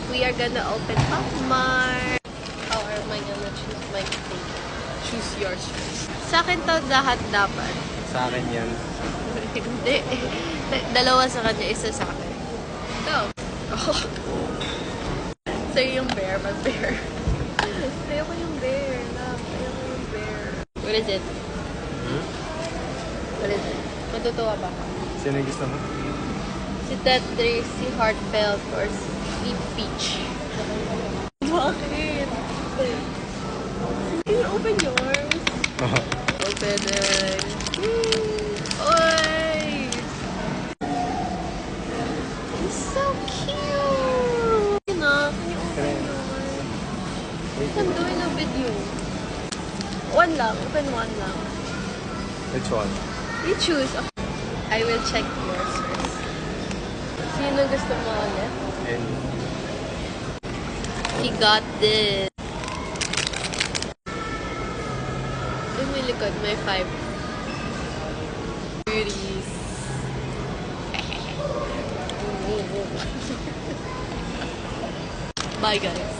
We are gonna open up Mart. How am I gonna choose my thing? Choose yours first. Sa akin to lahat dapat. Sa akin yan. Hindi. Dalawa sa kanya, isa sa akin. Go. Oh. So yung bear, mag-bear. Ayoko yung bear. Love. Ayoko yung bear. What is it? Hmm? What is it? Matutuwa ba? Sino yung gusto mo? Si Tetris, si Heartfelt, or si Peach. Bakit? Can you open yours? Open it. Oy! It's so cute! Can you open yours? I'm doing a video. One lang. Open one lang. Which one? You choose. I will check yours first. Sino gusto mo ulit? And He got this. Yung may likod, may 5 beauties. Bye guys.